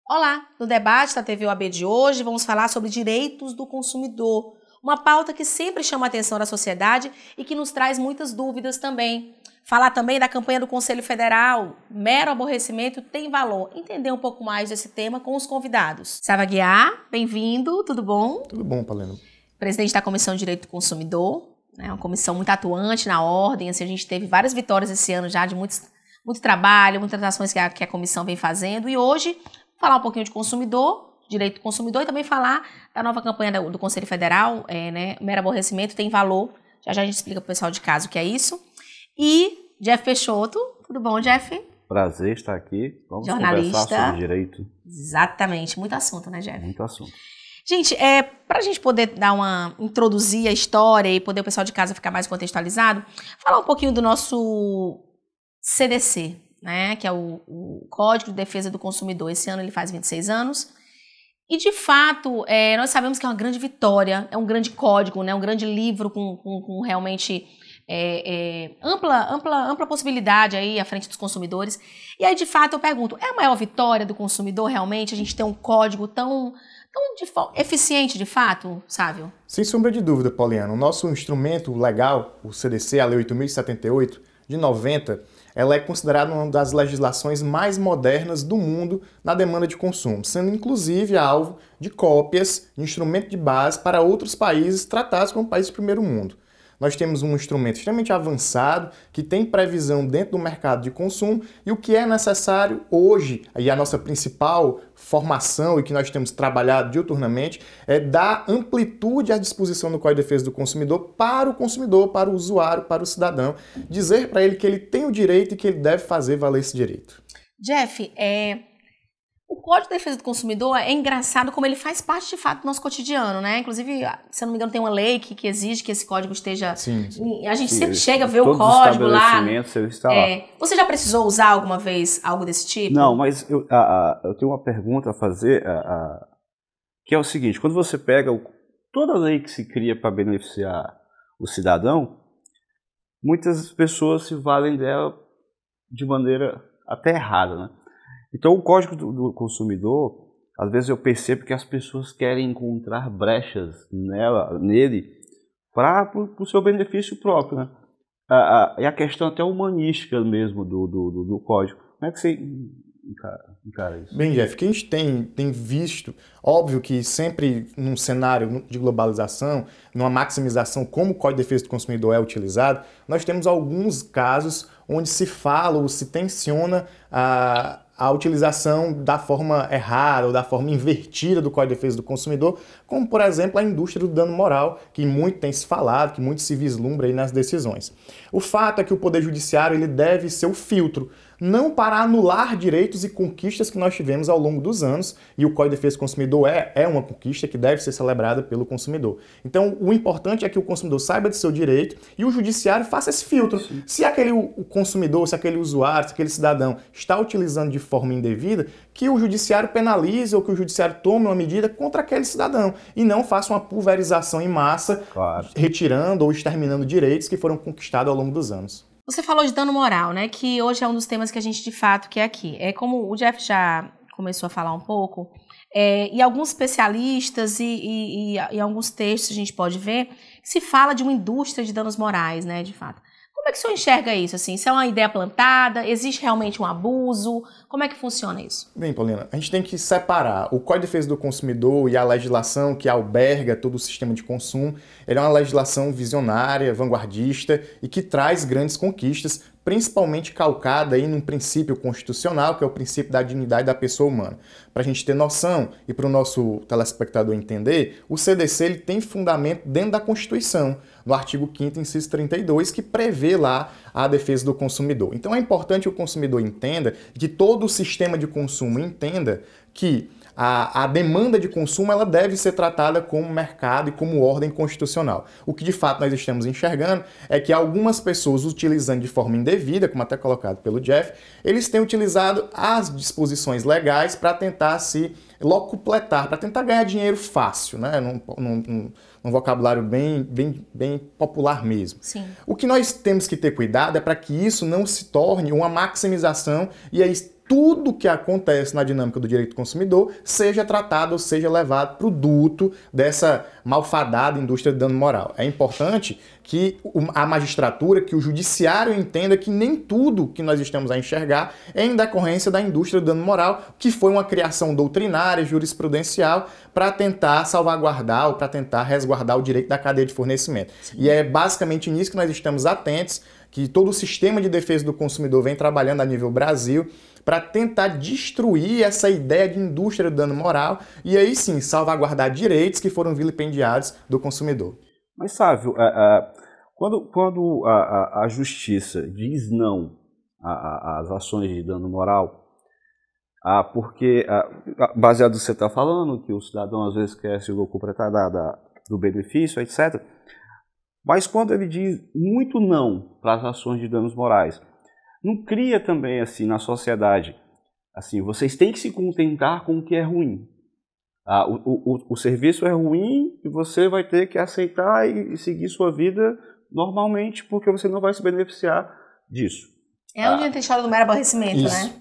Olá, no debate da TV OAB de hoje vamos falar sobre direitos do consumidor, uma pauta que sempre chama a atenção da sociedade e que nos traz muitas dúvidas também. Falar também da campanha do Conselho Federal, mero aborrecimento tem valor. Entender um pouco mais desse tema com os convidados. Sava Guiar, bem-vindo, tudo bom? Tudo bom, Palena. Presidente da Comissão de Direito do Consumidor, né, uma comissão muito atuante na ordem, assim, a gente teve várias vitórias esse ano já de muito trabalho, muitas ações que a comissão vem fazendo e hoje falar um pouquinho de consumidor, direito do consumidor e também falar da nova campanha do Conselho Federal, mero aborrecimento tem valor, já a gente explica para o pessoal de casa o que é isso. E Jeff Peixoto, tudo bom, Jeff? Prazer estar aqui, vamos jornalista, conversar sobre direito. Exatamente, muito assunto, né, Jeff? Muito assunto. Gente, para a gente poder introduzir a história e poder o pessoal de casa ficar mais contextualizado, falar um pouquinho do nosso CDC, né, que é o Código de Defesa do Consumidor. Esse ano ele faz 26 anos. E, de fato, nós sabemos que é uma grande vitória, é um grande código, né, um grande livro com realmente ampla possibilidade aí à frente dos consumidores. E aí, de fato, eu pergunto, é a maior vitória do consumidor realmente a gente ter um código tão eficiente, de fato, Sávio? Sem sombra de dúvida, Poliana. O nosso instrumento legal, o CDC, a Lei 8.078, de 90, ela é considerada uma das legislações mais modernas do mundo na demanda de consumo, sendo inclusive alvo de cópias de instrumento de base para outros países tratados como países do primeiro mundo. Nós temos um instrumento extremamente avançado, que tem previsão dentro do mercado de consumo, e o que é necessário hoje, e a nossa principal formação e que nós temos trabalhado diuturnamente, é dar amplitude à disposição do Código de Defesa do Consumidor, para o usuário, para o cidadão, dizer para ele que ele tem o direito e que ele deve fazer valer esse direito. Jeff, o Código de Defesa do Consumidor é engraçado como ele faz parte, de fato, do nosso cotidiano, né? Inclusive, se eu não me engano, tem uma lei que exige que esse código esteja... Sim. A gente sempre chega a ver o código lá. Está lá. Você já precisou usar alguma vez algo desse tipo? Não, mas eu tenho uma pergunta a fazer, que é o seguinte, quando você pega toda lei que se cria para beneficiar o cidadão, muitas pessoas se valem dela de maneira até errada, né? Então, o Código do Consumidor, às vezes eu percebo que as pessoas querem encontrar brechas nele para o seu benefício próprio, né? E a questão até humanística mesmo do Código. Como é que você encara isso? Bem, Jeff, o que a gente tem visto, óbvio que sempre num cenário de globalização, numa maximização como o Código de Defesa do Consumidor é utilizado, nós temos alguns casos onde se fala ou se tensiona a utilização da forma errada ou da forma invertida do Código de Defesa do Consumidor, como, por exemplo, a indústria do dano moral, que muito tem se falado, que muito se vislumbra aí nas decisões. O fato é que o Poder Judiciário ele deve ser o filtro, não para anular direitos e conquistas que nós tivemos ao longo dos anos, e o Código de Defesa do Consumidor é uma conquista que deve ser celebrada pelo consumidor. Então, o importante é que o consumidor saiba de seu direito e o Judiciário faça esse filtro. Sim. Se o consumidor, se aquele usuário, se aquele cidadão está utilizando de forma indevida, que o Judiciário penalize ou que o Judiciário tome uma medida contra aquele cidadão e não faça uma pulverização em massa, claro, retirando ou exterminando direitos que foram conquistados ao longo dos anos. Você falou de dano moral, né? Que hoje é um dos temas que a gente de fato quer aqui. É como o Jeff já começou a falar um pouco, e alguns especialistas e alguns textos a gente pode ver que se fala de uma indústria de danos morais, né? De fato. Como é que o senhor enxerga isso? Assim? Isso é uma ideia plantada? Existe realmente um abuso? Como é que funciona isso? Bem, Paulina, a gente tem que separar o Código de Defesa do Consumidor e a legislação que alberga todo o sistema de consumo. Ele é uma legislação visionária, vanguardista e que traz grandes conquistas, principalmente calcada aí num princípio constitucional, que é o princípio da dignidade da pessoa humana. Para a gente ter noção e para o nosso telespectador entender, o CDC ele tem fundamento dentro da Constituição, no artigo 5º, inciso 32, que prevê lá a defesa do consumidor. Então é importante que o consumidor entenda, que todo o sistema de consumo entenda que a demanda de consumo ela deve ser tratada como mercado e como ordem constitucional. O que de fato nós estamos enxergando é que algumas pessoas utilizando de forma indevida, como até colocado pelo Jeff, eles têm utilizado as disposições legais para tentar se locupletar, para tentar ganhar dinheiro fácil, né? Num vocabulário bem popular mesmo. Sim. O que nós temos que ter cuidado é para que isso não se torne uma maximização e aí tudo que acontece na dinâmica do direito do consumidor seja tratado ou seja levado para o duto dessa malfadada indústria de dano moral. É importante que a magistratura, que o judiciário entenda que nem tudo que nós estamos a enxergar é em decorrência da indústria do dano moral, que foi uma criação doutrinária, jurisprudencial, para tentar salvaguardar ou para tentar resguardar o direito da cadeia de fornecimento. Sim. E é basicamente nisso que nós estamos atentos, que todo o sistema de defesa do consumidor vem trabalhando a nível Brasil para tentar destruir essa ideia de indústria do dano moral e aí sim salvaguardar direitos que foram vilipendiados do consumidor. Mas, Sávio, quando a justiça diz não às ações de dano moral, porque, baseado no que você está falando, que o cidadão às vezes quer se locupletar do benefício, etc., mas quando ele diz muito não para as ações de danos morais, não cria também assim na sociedade, assim, vocês têm que se contentar com o que é ruim. O serviço é ruim e você vai ter que aceitar e seguir sua vida normalmente porque você não vai se beneficiar disso. É onde entra a história do mero aborrecimento, isso,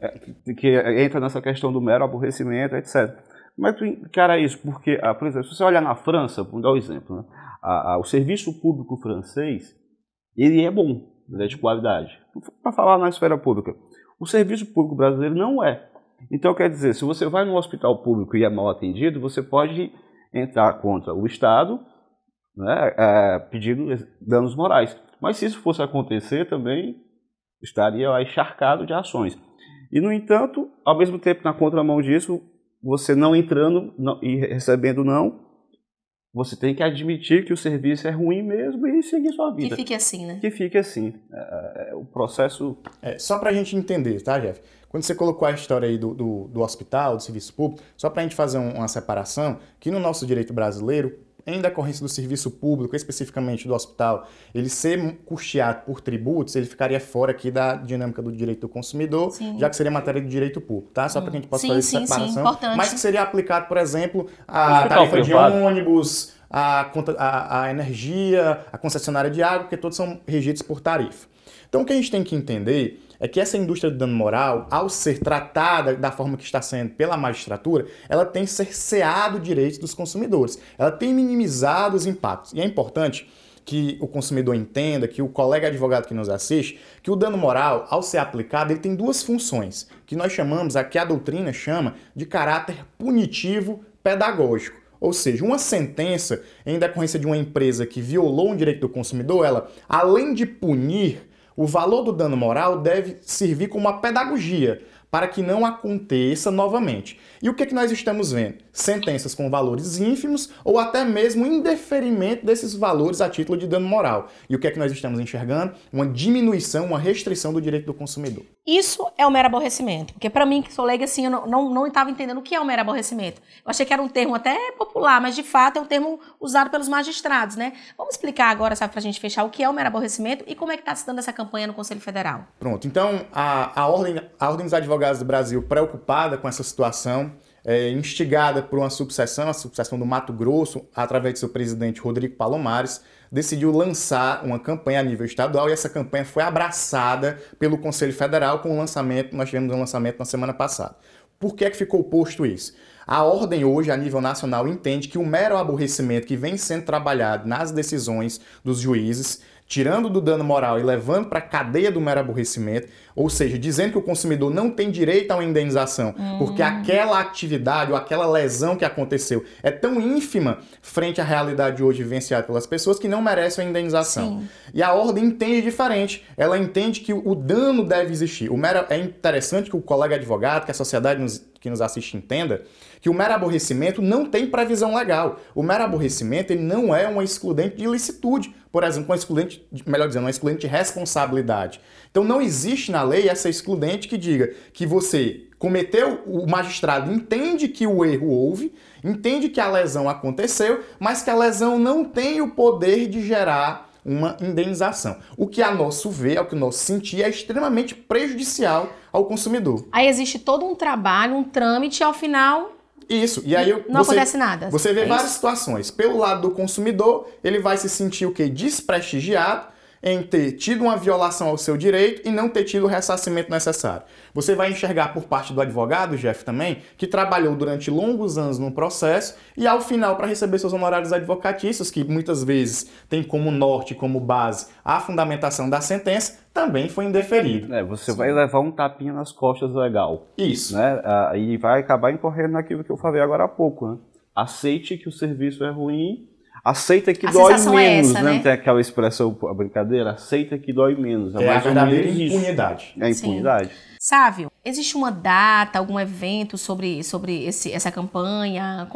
né? Que entra nessa questão do mero aborrecimento, etc. Mas tu encara isso porque, por exemplo, se você olhar na França, vamos dar um exemplo, né? O serviço público francês, ele é bom, ele é de qualidade. Para falar na esfera pública, o serviço público brasileiro não é. Então, quer dizer, se você vai no hospital público e é mal atendido, você pode entrar contra o Estado, né, pedindo danos morais. Mas se isso fosse acontecer, também estaria encharcado de ações. E, no entanto, ao mesmo tempo, na contramão disso, você não entrando e recebendo não, você tem que admitir que o serviço é ruim mesmo e seguir sua vida. Que fique assim, né? Que fique assim. O processo... Só para a gente entender, tá, Jeff? Quando você colocou a história aí do hospital, do serviço público, só para a gente fazer uma separação, que no nosso direito brasileiro, em decorrência do serviço público, especificamente do hospital, ele ser custeado por tributos, ele ficaria fora aqui da dinâmica do direito do consumidor, sim, já que seria matéria de direito público, tá? Só para que a gente possa fazer essa separação. Mas que seria aplicado, por exemplo, a tarifa de ônibus, a energia, a concessionária de água, porque todos são regidos por tarifa. Então, o que a gente tem que entender é que essa indústria do dano moral, ao ser tratada da forma que está sendo pela magistratura, ela tem cerceado direitos dos consumidores. Ela tem minimizado os impactos. E é importante que o consumidor entenda, que o colega advogado que nos assiste, que o dano moral, ao ser aplicado, ele tem duas funções, que nós chamamos, que a doutrina chama de caráter punitivo pedagógico. Ou seja, uma sentença em decorrência de uma empresa que violou um direito do consumidor, ela, além de punir, o valor do dano moral deve servir como uma pedagogia para que não aconteça novamente. E o que nós estamos vendo? Sentenças com valores ínfimos ou até mesmo indeferimento desses valores a título de dano moral. E o que nós estamos enxergando? Uma diminuição, uma restrição do direito do consumidor. Isso é o mero aborrecimento. Porque para mim, que sou leiga, assim, eu não estava entendendo o que é o mero aborrecimento. Eu achei que era um termo até popular, mas de fato é um termo usado pelos magistrados, né? Vamos explicar agora, sabe, para a gente fechar, o que é o mero aborrecimento e como é que está se dando essa campanha no Conselho Federal. Pronto. Então, a Ordem dos Advogados do Brasil, preocupada com essa situação, instigada por uma subseção, a subseção do Mato Grosso, através de seu presidente Rodrigo Palomares, decidiu lançar uma campanha a nível estadual e essa campanha foi abraçada pelo Conselho Federal com o lançamento, nós tivemos um lançamento na semana passada. Por que é que ficou posto isso? A ordem hoje, a nível nacional, entende que o mero aborrecimento que vem sendo trabalhado nas decisões dos juízes, tirando do dano moral e levando para a cadeia do mero aborrecimento, ou seja, dizendo que o consumidor não tem direito a uma indenização, porque aquela atividade ou aquela lesão que aconteceu é tão ínfima frente à realidade hoje vivenciada pelas pessoas que não merece uma indenização. Sim. E a ordem entende diferente, ela entende que o dano deve existir. É interessante que o colega advogado, que a sociedade que nos assiste entenda, que o mero aborrecimento não tem previsão legal. O mero aborrecimento ele não é uma excludente de ilicitude, por exemplo, uma excludente de responsabilidade. Então não existe na lei essa excludente que diga que você cometeu, o magistrado entende que o erro houve, entende que a lesão aconteceu, mas que a lesão não tem o poder de gerar uma indenização. O que a nosso ver, o que o nosso sentir, é extremamente prejudicial ao consumidor. Aí existe todo um trabalho, um trâmite, e ao final Isso, e aí não acontece nada. Você vê várias isso? situações. Pelo lado do consumidor, ele vai se sentir o quê? Desprestigiado em ter tido uma violação ao seu direito e não ter tido o ressarcimento necessário. Você vai enxergar por parte do advogado, Jeff, também, que trabalhou durante longos anos num processo e ao final, para receber seus honorários advocatícios, que muitas vezes tem como norte, como base, a fundamentação da sentença, também foi indeferido. Você vai levar um tapinha nas costas legal. Isso. Né? E vai acabar incorrendo naquilo que eu falei agora há pouco. Né? Aceite que o serviço é ruim, aceita que dói menos, essa, né? né? Tem aquela expressão, a brincadeira, aceita que dói menos. É a verdadeira impunidade. É a impunidade. Sávio, existe uma data, algum evento sobre essa campanha?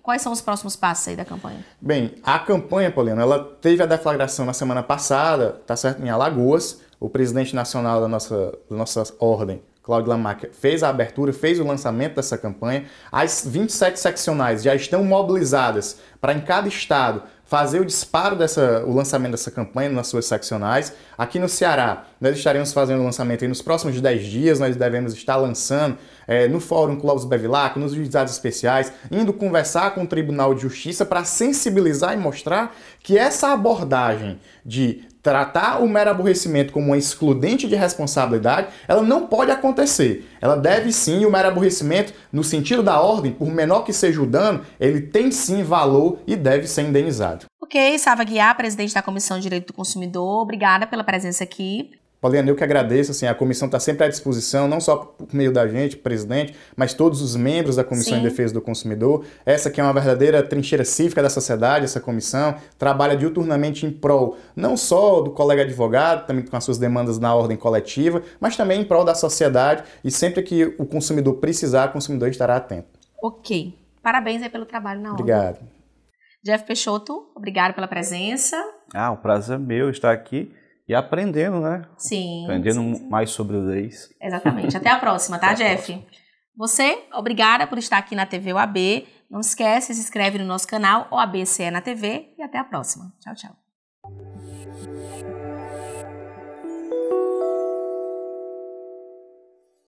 Quais são os próximos passos aí da campanha? Bem, a campanha, Poliana, ela teve a deflagração na semana passada, tá certo, em Alagoas. O presidente nacional da nossa ordem, Cláudio Lamarck, fez a abertura, fez o lançamento dessa campanha. As 27 seccionais já estão mobilizadas para, em cada estado, fazer o disparo o lançamento dessa campanha nas suas seccionais. Aqui no Ceará, nós estaremos fazendo o lançamento aí nos próximos 10 dias, nós devemos estar lançando no Fórum Clóvis Bevilacqua, nos juizados especiais, indo conversar com o Tribunal de Justiça para sensibilizar e mostrar que essa abordagem de tratar o mero aborrecimento como uma excludente de responsabilidade, ela não pode acontecer. Ela deve sim, o mero aborrecimento, no sentido da ordem, por menor que seja o dano, ele tem sim valor e deve ser indenizado. Ok, Sávio Aguiar, presidente da Comissão de Direito do Consumidor, obrigada pela presença aqui. Poliana, eu que agradeço, assim, a comissão está sempre à disposição, não só por meio da gente, presidente, mas todos os membros da Comissão de Defesa do Consumidor. Essa que é uma verdadeira trincheira cívica da sociedade, essa comissão, trabalha diuturnamente em prol, não só do colega advogado, também com as suas demandas na ordem coletiva, mas também em prol da sociedade, e sempre que o consumidor precisar, o consumidor estará atento. Ok. Parabéns aí pelo trabalho na ordem. Obrigado. Jeff Peixoto, obrigado pela presença. O prazer é meu estar aqui. E aprendendo, né? Sim. Aprendendo mais sobre leis. Exatamente. Até a próxima, tá, Jeff? Você, obrigada por estar aqui na TV OAB. Não esquece, se inscreve no nosso canal OAB CE na TV e até a próxima. Tchau, tchau.